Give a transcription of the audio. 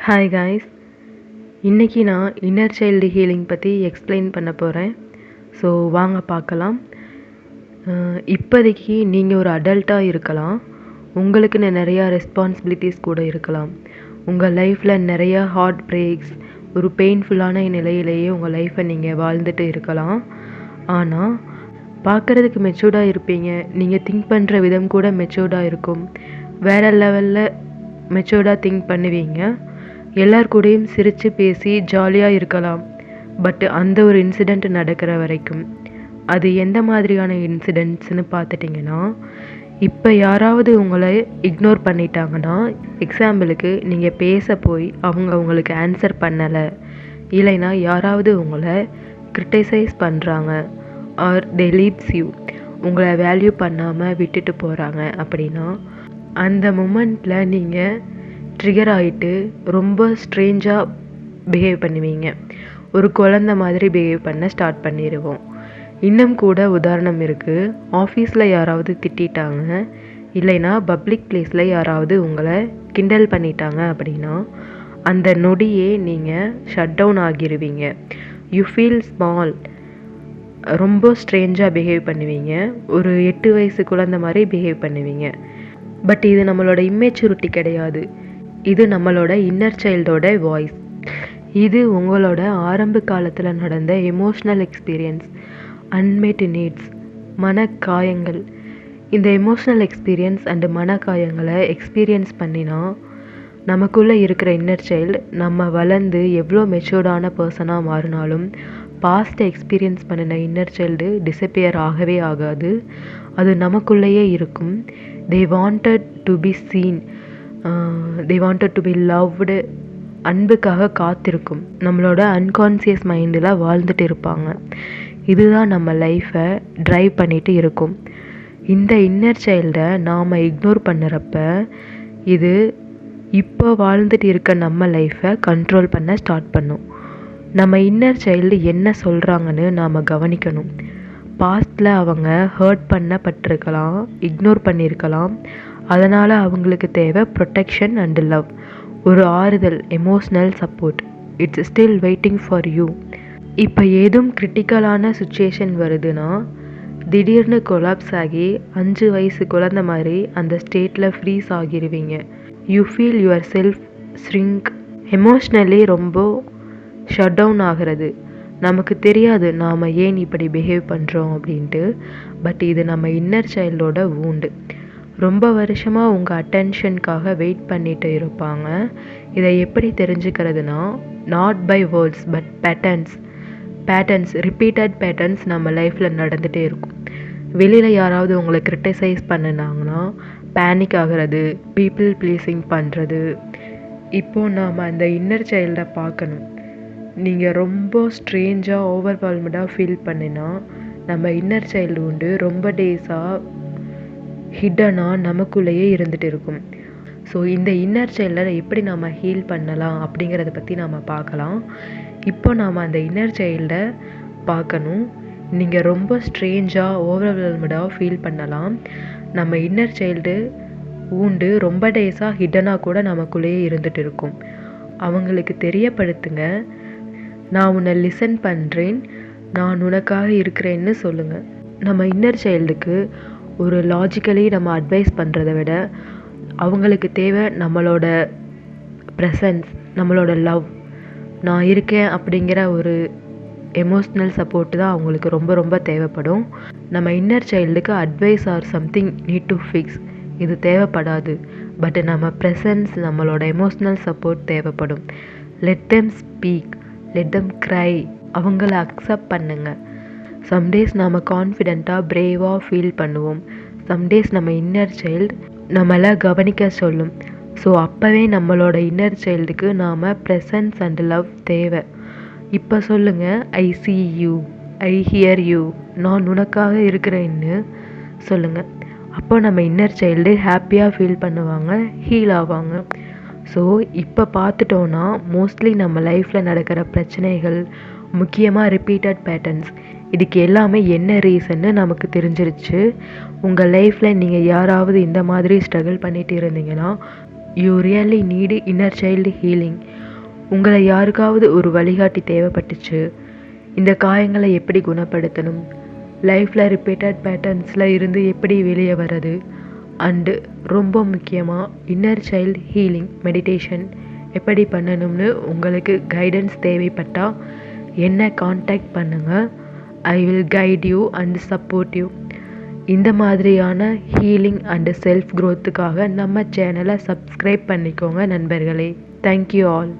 Hi guys, இன்றைக்கி நான் inner child healing பற்றி எக்ஸ்பிளைன் பண்ண போகிறேன். ஸோ வாங்க பார்க்கலாம். இப்போதைக்கு நீங்கள் ஒரு அடல்ட்டாக இருக்கலாம், உங்களுக்குன்னு நிறையா ரெஸ்பான்சிபிலிட்டிஸ் கூட இருக்கலாம். உங்கள் லைஃப்பில் நிறையா ஹார்ட் பிரேக்ஸ், ஒரு பெயின்ஃபுல்லான நிலையிலேயே உங்கள் லைஃப்பை நீங்கள் வாழ்ந்துட்டு இருக்கலாம். ஆனால் பார்க்குறதுக்கு மெச்சூர்டாக இருப்பீங்க, நீங்கள் திங்க் பண்ணுற விதம் கூட மெச்சூர்டாக இருக்கும், வேறு லெவலில் மெச்சூர்டாக திங்க் பண்ணுவீங்க, எல்லார் கூடயும் சிரித்து பேசி ஜாலியாக இருக்கலாம். பட் அந்த ஒரு இன்சிடெண்ட் நடக்கிற வரைக்கும், அது எந்த மாதிரியான இன்சிடெண்ட்ஸ்னு பார்த்துட்டிங்கன்னா, இப்போ யாராவது உங்களை இக்னோர் பண்ணிட்டாங்கன்னா, எக்ஸாம்பிளுக்கு நீங்கள் பேச போய் அவங்க உங்களுக்கு ஆன்சர் பண்ணலை, இல்லைன்னா யாராவது உங்களை கிரிட்டிசைஸ் பண்ணுறாங்க, ஆர் தே லீவ்ஸ் யூ, உங்களை வேல்யூ பண்ணாமல் விட்டுட்டு போகிறாங்க அப்படின்னா, அந்த மூமெண்ட்டில் நீங்கள் ட்ரிகர் ஆகிட்டு ரொம்ப ஸ்ட்ரேஞ்சாக பிஹேவ் பண்ணுவீங்க. ஒரு குழந்த மாதிரி பிஹேவ் பண்ண ஸ்டார்ட் பண்ணிடுவோம். இன்னும் கூட உதாரணம் இருக்குது. ஆஃபீஸில் யாராவது திட்டாங்க, இல்லைன்னா பப்ளிக் பிளேஸில் யாராவது உங்களை கிண்டல் பண்ணிட்டாங்க அப்படின்னா, அந்த நொடியே நீங்கள் ஷட் டவுன் ஆகிடுவீங்க. யூ ஃபீல் ஸ்மால், ரொம்ப ஸ்ட்ரேஞ்சாக பிஹேவ் பண்ணுவீங்க, ஒரு 8 வயசு குழந்தை மாதிரி பிஹேவ் பண்ணுவீங்க. பட் இது நம்மளோட இம்மெச்சூரிட்டி கிடையாது, இது நம்மளோட இன்னர் சைல்டோட வாய்ஸ். இது உங்களோட ஆரம்ப காலத்தில் நடந்த எமோஷ்னல் எக்ஸ்பீரியன்ஸ், அன்மெட் நீட்ஸ், மனக்காயங்கள். இந்த எமோஷ்னல் எக்ஸ்பீரியன்ஸ் அண்டு மனக்காயங்களை எக்ஸ்பீரியன்ஸ் பண்ணினா, நமக்குள்ளே இருக்கிற இன்னர் சைல்டு நம்ம வளர்ந்து எவ்வளோ மெச்சூர்டான பர்சனாக மாறினாலும் பாஸ்ட்டை எக்ஸ்பீரியன்ஸ் பண்ணின இன்னர் சைல்டு டிஸப்பியர் ஆகவே ஆகாது. அது நமக்குள்ளேயே இருக்கும். They wanted to be seen, they wanted to be loved, அன்புக்காக காத்திருக்கும். நம்மளோட அன்கான்சியஸ் மைண்டில் வாழ்ந்துட்டு இருப்பாங்க. இதுதான் நம்ம லைஃப்பை ட்ரைவ் பண்ணிட்டு இருக்கும். இந்த இன்னர் சைல்டை நாம் இக்னோர் பண்ணுறப்ப, இது இப்போ வாழ்ந்துட்டு இருக்க நம்ம லைஃப்பை கண்ட்ரோல் பண்ண ஸ்டார்ட் பண்ணும். நம்ம இன்னர் சைல்டு என்ன சொல்கிறாங்கன்னு நாம் கவனிக்கணும். பாஸ்டில் அவங்க ஹர்ட் பண்ணப்பட்டிருக்கலாம், இக்னோர் பண்ணியிருக்கலாம், அதனால் அவங்களுக்கு தேவை ப்ரொடெக்ஷன் அண்ட் லவ், ஒரு ஆறுதல், emotional support. It's still waiting for you. இப்போ ஏதும் கிரிட்டிக்கலான சுச்சுவேஷன் வருதுன்னா, திடீர்னு கொலாப்ஸ் ஆகி 5 வயசு குழந்த மாதிரி அந்த ஸ்டேட்டில் ஃப்ரீஸ் ஆகிடுவீங்க. You feel yourself shrink, emotionally ரொம்ப ஷட் டவுன் ஆகிறது. நமக்கு தெரியாது நாம் ஏன் இப்படி பிஹேவ் பண்ணுறோம் அப்படின்ட்டு. பட் இது நம்ம இன்னர் சைல்டோட வூண்டு. ரொம்ப வருஷமாக உங்கள் அட்டென்ஷனுக்காக வெயிட் பண்ணிட்டு இருப்பாங்க. இதை எப்படி தெரிஞ்சுக்கிறதுனா, not by words but patterns, repeated patterns நம்ம லைஃப்பில் நடந்துகிட்டே இருக்கும். வெளியில் யாராவது உங்களை கிரிட்டிசைஸ் பண்ணினாங்கன்னா பேனிக் ஆகிறது, பீப்புள் ப்ளீஸிங் பண்ணுறது. இப்போது நாம் அந்த இன்னர் சைல்டை பார்க்கணும். நீங்கள் ரொம்ப ஸ்ட்ரேஞ்சாக ஓவர்வெல்ம்டாக ஃபீல் பண்ணினா, நம்ம இன்னர் சைல்டு உண்டு ரொம்ப டேஸாக ஹிட்டனாக நமக்குள்ளேயே இருந்துகிட்டு இருக்கும். ஸோ இந்த இன்னர் சைல்டை எப்படி நம்ம ஹீல் பண்ணலாம் அப்படிங்கிறத பற்றி நாம் பார்க்கலாம். இப்போ நாம் அந்த இன்னர் சைல்டை பார்க்கணும். நீங்கள் ரொம்ப ஸ்ட்ரேஞ்சாக ஓவர்வெல்ம்டாக ஃபீல் பண்ணலாம். நம்ம இன்னர் சைல்டு உண்டு ரொம்ப டேஸாக ஹிட்டனாக கூட நமக்குள்ளேயே இருந்துகிட்டு இருக்கும். அவங்களுக்கு தெரியப்படுத்துங்க, நான் உன்னை லிசன் பண்ணுறேன், நான் உனக்காக இருக்கிறேன்னு சொல்லுங்கள். நம்ம இன்னர் சைல்டுக்கு ஒரு லாஜிக்கலி நம்ம அட்வைஸ் பண்ணுறத விட, அவங்களுக்கு தேவை நம்மளோட ப்ரெசன்ஸ், நம்மளோட லவ், நான் இருக்கேன் அப்படிங்கிற ஒரு எமோஷ்னல் சப்போர்ட் தான் அவங்களுக்கு ரொம்ப ரொம்ப தேவைப்படும். நம்ம இன்னர் சைல்டுக்கு advice or something need to fix இது தேவைப்படாது. பட் நம்ம ப்ரெசன்ஸ், நம்மளோட எமோஷ்னல் சப்போர்ட் தேவைப்படும். Let them speak, let them cry, அவங்கள அக்செப்ட் பண்ணுங்க. சம்டேஸ் நம்ம கான்ஃபிடெண்ட்டாக பிரேவாக ஃபீல் பண்ணுவோம், சம்டேஸ் நம்ம இன்னர் சைல்டு நம்மளை கவனிக்க சொல்லும். ஸோ அப்போவே நம்மளோட இன்னர் சைல்டுக்கு நாம் ப்ரெசன்ஸ் அண்ட் லவ் தேவை. இப்போ சொல்லுங்கள், I see you, I hear you, நான் உனக்காக இருக்கிறேன்னு சொல்லுங்கள். அப்போ நம்ம இன்னர் சைல்டு ஹாப்பியாக ஃபீல் பண்ணுவாங்க, ஹீல் ஆவாங்க. ஸோ இப்போ பார்த்துட்டோன்னா, மோஸ்ட்லி நம்ம லைஃப்பில் நடக்கிற பிரச்சனைகள், முக்கியமாக ரிப்பீட்டட் பேட்டர்ன்ஸ், இதுக்கு எல்லாமே என்ன ரீசன்னு நமக்கு தெரிஞ்சிருச்சு. உங்கள் லைஃப்பில் நீங்கள் யாராவது இந்த மாதிரி ஸ்ட்ரகிள் பண்ணிட்டு இருந்தீங்கன்னா, you really need inner child healing. உங்களை யாருக்காவது ஒரு வழிகாட்டி தேவைப்பட்டுச்சு, இந்த காயங்களை எப்படி குணப்படுத்தணும், லைஃப்பில் ரிப்பீட்டட் பேட்டர்ன்ஸில் இருந்து எப்படி வெளியே வர்றது, அண்டு ரொம்ப முக்கியமாக இன்னர் சைல்டு ஹீலிங் மெடிடேஷன் எப்படி பண்ணணும்னு உங்களுக்கு கைடன்ஸ் தேவைப்பட்டால் என்னை காண்டாக்ட் பண்ணுங்கள். I will guide you and support you. இந்த மாதிரியான ஹீலிங் அண்டு செல்ஃப் க்ரோத்துக்காக நம்ம சேனலை சப்ஸ்கிரைப் பண்ணிக்கோங்க நண்பர்களே. Thank you all.